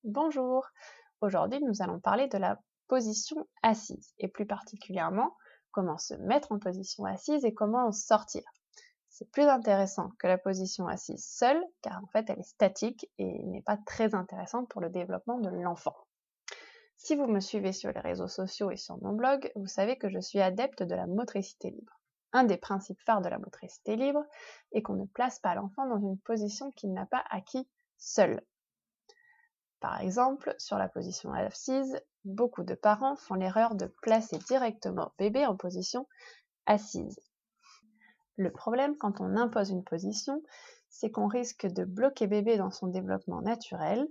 Bonjour, aujourd'hui nous allons parler de la position assise et plus particulièrement comment se mettre en position assise et comment en sortir. C'est plus intéressant que la position assise seule car en fait elle est statique et n'est pas très intéressante pour le développement de l'enfant. Si vous me suivez sur les réseaux sociaux et sur mon blog, vous savez que je suis adepte de la motricité libre. Un des principes phares de la motricité libre est qu'on ne place pas l'enfant dans une position qu'il n'a pas acquis seul. Par exemple, sur la position assise, beaucoup de parents font l'erreur de placer directement bébé en position assise. Le problème quand on impose une position, c'est qu'on risque de bloquer bébé dans son développement naturel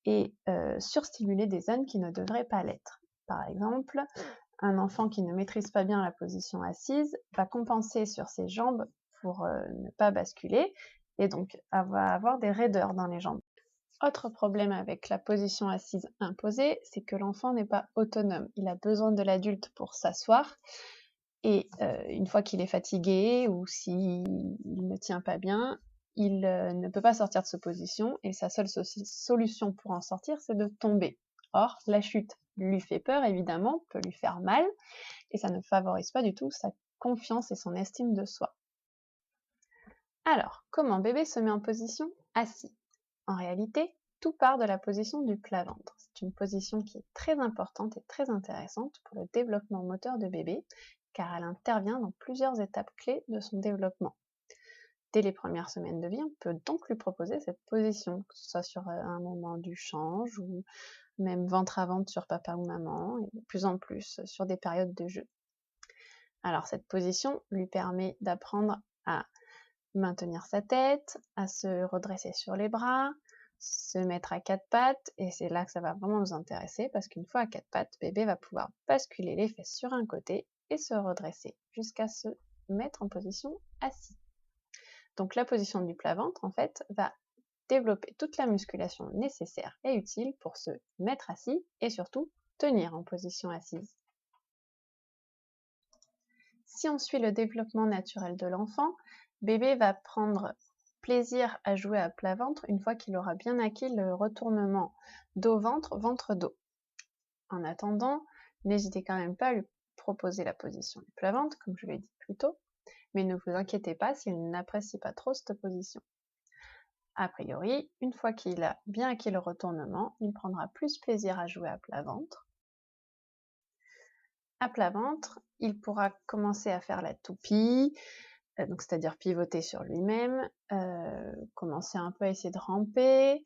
et surstimuler des zones qui ne devraient pas l'être. Par exemple, un enfant qui ne maîtrise pas bien la position assise va compenser sur ses jambes pour ne pas basculer et donc va avoir des raideurs dans les jambes. Autre problème avec la position assise imposée, c'est que l'enfant n'est pas autonome. Il a besoin de l'adulte pour s'asseoir et une fois qu'il est fatigué ou s'il ne tient pas bien, il ne peut pas sortir de cette position et sa seule solution pour en sortir, c'est de tomber. Or, la chute lui fait peur, évidemment, peut lui faire mal et ça ne favorise pas du tout sa confiance et son estime de soi. Alors, comment bébé se met en position assis? En réalité, tout part de la position du plat-ventre. C'est une position qui est très importante et très intéressante pour le développement moteur de bébé, car elle intervient dans plusieurs étapes clés de son développement. Dès les premières semaines de vie, on peut donc lui proposer cette position, que ce soit sur un moment du change ou même ventre à ventre sur papa ou maman, et de plus en plus sur des périodes de jeu. Alors cette position lui permet d'apprendre à maintenir sa tête, à se redresser sur les bras, se mettre à quatre pattes, et c'est là que ça va vraiment nous intéresser, parce qu'une fois à quatre pattes, bébé va pouvoir basculer les fesses sur un côté et se redresser jusqu'à se mettre en position assis. Donc la position du plat-ventre, en fait, va développer toute la musculation nécessaire et utile pour se mettre assis et surtout tenir en position assise. Si on suit le développement naturel de l'enfant, bébé va prendre plaisir à jouer à plat ventre une fois qu'il aura bien acquis le retournement dos-ventre, ventre-dos. En attendant, n'hésitez quand même pas à lui proposer la position du plat ventre, comme je l'ai dit plus tôt, mais ne vous inquiétez pas s'il n'apprécie pas trop cette position. A priori, une fois qu'il a bien acquis le retournement, il prendra plus plaisir à jouer à plat ventre. À plat ventre, il pourra commencer à faire la toupie, donc c'est-à-dire pivoter sur lui-même, commencer un peu à essayer de ramper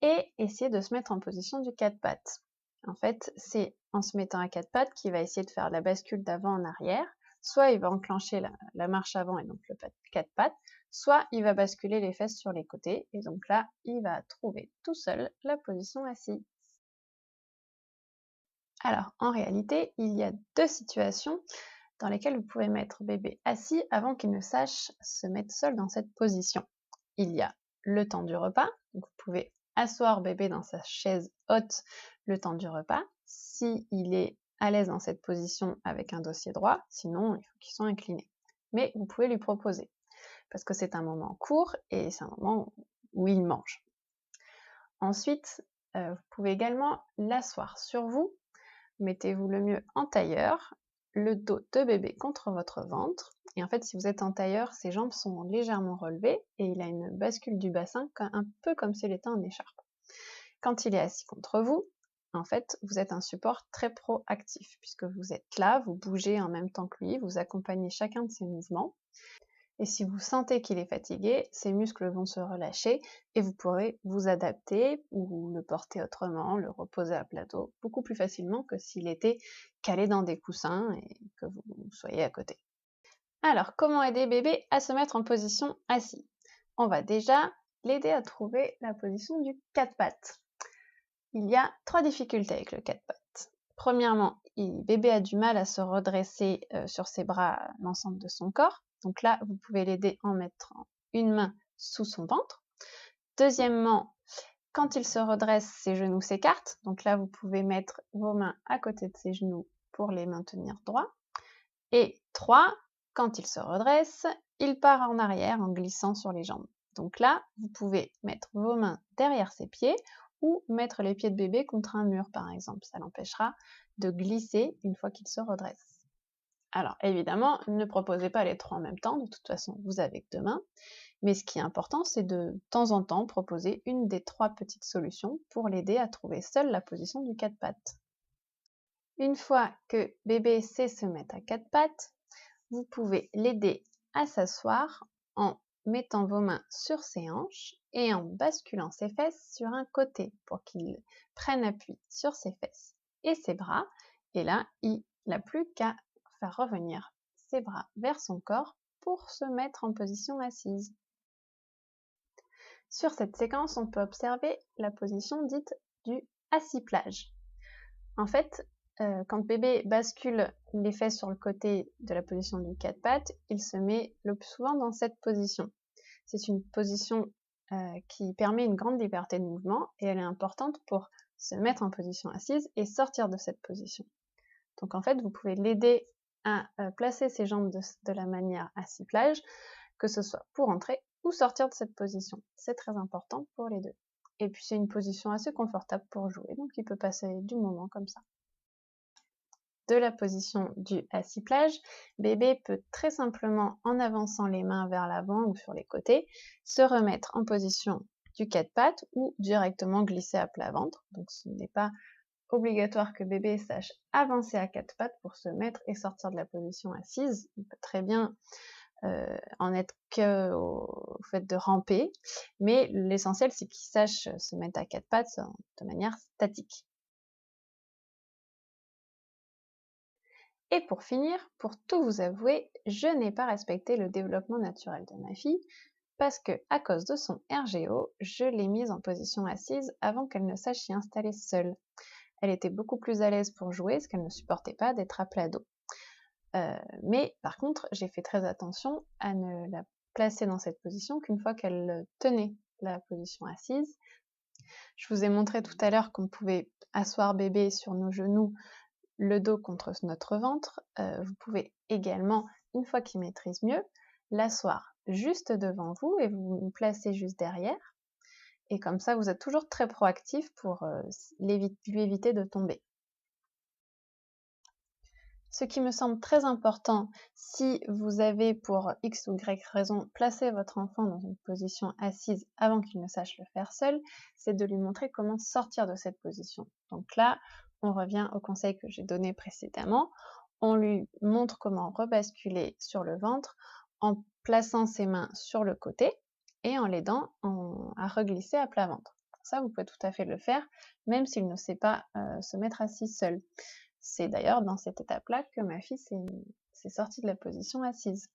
et essayer de se mettre en position du quatre pattes. En fait, c'est en se mettant à quatre pattes qu'il va essayer de faire la bascule d'avant en arrière. Soit il va enclencher la marche avant et donc le quatre pattes, soit il va basculer les fesses sur les côtés et donc là, il va trouver tout seul la position assise. Alors, en réalité, il y a deux situations dans lesquelles vous pouvez mettre bébé assis avant qu'il ne sache se mettre seul dans cette position. Il y a le temps du repas, donc vous pouvez asseoir bébé dans sa chaise haute le temps du repas, s'il est à l'aise dans cette position avec un dossier droit, sinon il faut qu'il soit incliné. Mais vous pouvez lui proposer, parce que c'est un moment court et c'est un moment où il mange. Ensuite, vous pouvez également l'asseoir sur vous. Mettez-vous le mieux en tailleur, le dos de bébé contre votre ventre. Et en fait, si vous êtes en tailleur, ses jambes sont légèrement relevées et il a une bascule du bassin un peu comme s'il était en écharpe. Quand il est assis contre vous, en fait, vous êtes un support très proactif puisque vous êtes là, vous bougez en même temps que lui, vous accompagnez chacun de ses mouvements. Et si vous sentez qu'il est fatigué, ses muscles vont se relâcher et vous pourrez vous adapter ou le porter autrement, le reposer à plat dos, beaucoup plus facilement que s'il était calé dans des coussins et que vous soyez à côté. Alors, comment aider bébé à se mettre en position assis? On va déjà l'aider à trouver la position du quatre pattes. Il y a 3 difficultés avec le quatre pattes. Premièrement, bébé a du mal à se redresser sur ses bras l'ensemble de son corps. Donc là, vous pouvez l'aider en mettant une main sous son ventre. Deuxièmement, quand il se redresse, ses genoux s'écartent. Donc là, vous pouvez mettre vos mains à côté de ses genoux pour les maintenir droits. Et 3, quand il se redresse, il part en arrière en glissant sur les jambes. Donc là, vous pouvez mettre vos mains derrière ses pieds ou mettre les pieds de bébé contre un mur par exemple. Ça l'empêchera de glisser une fois qu'il se redresse. Alors évidemment, ne proposez pas les 3 en même temps, de toute façon vous avez que 2 mains, mais ce qui est important, c'est de temps en temps proposer une des 3 petites solutions pour l'aider à trouver seul la position du 4 pattes. Une fois que bébé sait se mettre à 4 pattes, vous pouvez l'aider à s'asseoir en mettant vos mains sur ses hanches et en basculant ses fesses sur un côté pour qu'il prenne appui sur ses fesses et ses bras. Et là, il n'a plus qu'à faire revenir ses bras vers son corps pour se mettre en position assise. Sur cette séquence, on peut observer la position dite du assiplage. En fait, quand bébé bascule les fesses sur le côté de la position du 4 pattes, il se met le plus souvent dans cette position. C'est une position qui permet une grande liberté de mouvement et elle est importante pour se mettre en position assise et sortir de cette position. Donc en fait, vous pouvez l'aider à placer ses jambes de la manière assiplage, que ce soit pour entrer ou sortir de cette position. C'est très important pour les deux. Et puis c'est une position assez confortable pour jouer, donc il peut passer du moment comme ça. De la position du assiplage, bébé peut très simplement, en avançant les mains vers l'avant ou sur les côtés, se remettre en position du 4 pattes ou directement glisser à plat ventre. Donc ce n'est pas obligatoire que bébé sache avancer à 4 pattes pour se mettre et sortir de la position assise. Il peut très bien en être qu'au fait de ramper, mais l'essentiel c'est qu'il sache se mettre à 4 pattes de manière statique. Et pour finir, pour tout vous avouer, je n'ai pas respecté le développement naturel de ma fille parce que, à cause de son RGO, je l'ai mise en position assise avant qu'elle ne sache s'y installer seule. Elle était beaucoup plus à l'aise pour jouer parce qu'elle ne supportait pas d'être à plat dos. Mais par contre, j'ai fait très attention à ne la placer dans cette position qu'une fois qu'elle tenait la position assise. Je vous ai montré tout à l'heure qu'on pouvait asseoir bébé sur nos genoux, le dos contre notre ventre. Vous pouvez également, une fois qu'il maîtrise mieux, l'asseoir juste devant vous et vous vous placez juste derrière. Et comme ça, vous êtes toujours très proactif pour lui éviter de tomber. Ce qui me semble très important, si vous avez pour X ou Y raison placé votre enfant dans une position assise avant qu'il ne sache le faire seul, c'est de lui montrer comment sortir de cette position. Donc là, on revient au conseil que j'ai donné précédemment. On lui montre comment rebasculer sur le ventre en plaçant ses mains sur le côté et en l'aidant à reglisser à plat ventre. Ça, vous pouvez tout à fait le faire, même s'il ne sait pas se mettre assis seul. C'est d'ailleurs dans cette étape-là que ma fille s'est sortie de la position assise.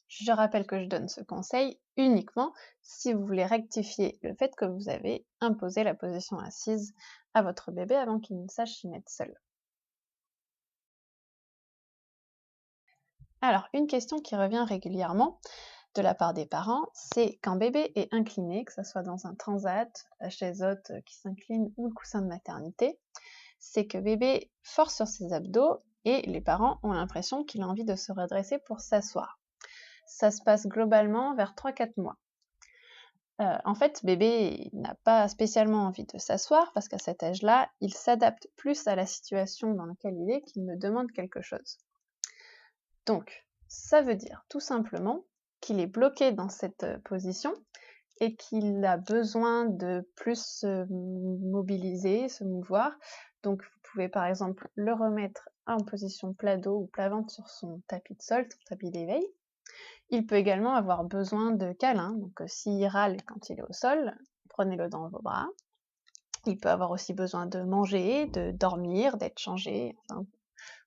Je rappelle que je donne ce conseil uniquement si vous voulez rectifier le fait que vous avez imposé la position assise à votre bébé avant qu'il ne sache s'y mettre seul. Alors, une question qui revient régulièrement de la part des parents, c'est quand bébé est incliné, que ce soit dans un transat, la chaise haute qui s'incline ou le coussin de maternité, c'est que bébé force sur ses abdos et les parents ont l'impression qu'il a envie de se redresser pour s'asseoir. Ça se passe globalement vers 3-4 mois. En fait, bébé n'a pas spécialement envie de s'asseoir parce qu'à cet âge-là, il s'adapte plus à la situation dans laquelle il est qu'il ne demande quelque chose. Donc, ça veut dire tout simplement qu'il est bloqué dans cette position et qu'il a besoin de plus se mobiliser, se mouvoir. Donc vous pouvez par exemple le remettre en position plat dos ou plat ventre sur son tapis de sol, son tapis d'éveil. Il peut également avoir besoin de câlins, donc s'il râle quand il est au sol, prenez-le dans vos bras. Il peut avoir aussi besoin de manger, de dormir, d'être changé. Enfin, vous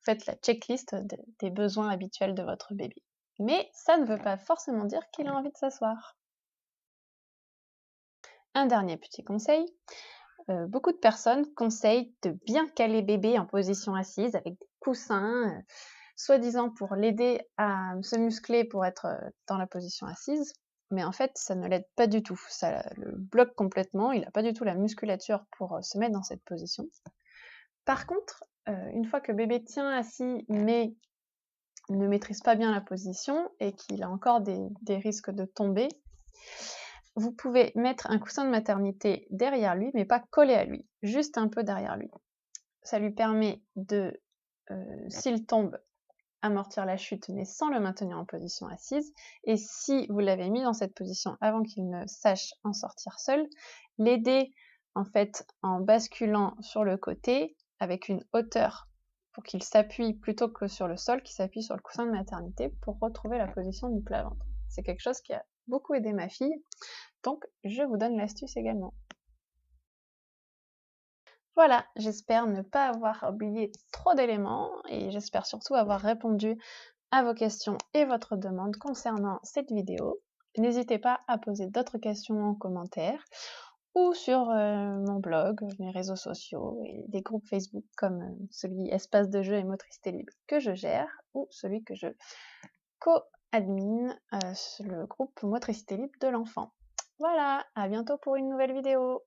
faites la checklist des besoins habituels de votre bébé. Mais ça ne veut pas forcément dire qu'il a envie de s'asseoir. Un dernier petit conseil, beaucoup de personnes conseillent de bien caler bébé en position assise avec des coussins, soi-disant pour l'aider à se muscler pour être dans la position assise, mais en fait ça ne l'aide pas du tout, ça le bloque complètement, il n'a pas du tout la musculature pour se mettre dans cette position. Par contre, une fois que bébé tient assis mais ne maîtrise pas bien la position et qu'il a encore des risques de tomber, Vous pouvez mettre un coussin de maternité derrière lui, mais pas collé à lui, juste un peu derrière lui. Ça lui permet de, s'il tombe, amortir la chute, mais sans le maintenir en position assise. Et si vous l'avez mis dans cette position avant qu'il ne sache en sortir seul, l'aider en fait en basculant sur le côté avec une hauteur pour qu'il s'appuie plutôt que sur le sol, qu'il s'appuie sur le coussin de maternité pour retrouver la position du plat-ventre. C'est quelque chose qui a beaucoup aidé ma fille, donc je vous donne l'astuce également. Voilà, j'espère ne pas avoir oublié trop d'éléments et j'espère surtout avoir répondu à vos questions et votre demande concernant cette vidéo. N'hésitez pas à poser d'autres questions en commentaire ou sur mon blog, mes réseaux sociaux et des groupes Facebook comme celui Espace de jeu et motricité libre que je gère ou celui que je co-admin, le groupe Motricité libre de l'enfant. Voilà, à bientôt pour une nouvelle vidéo.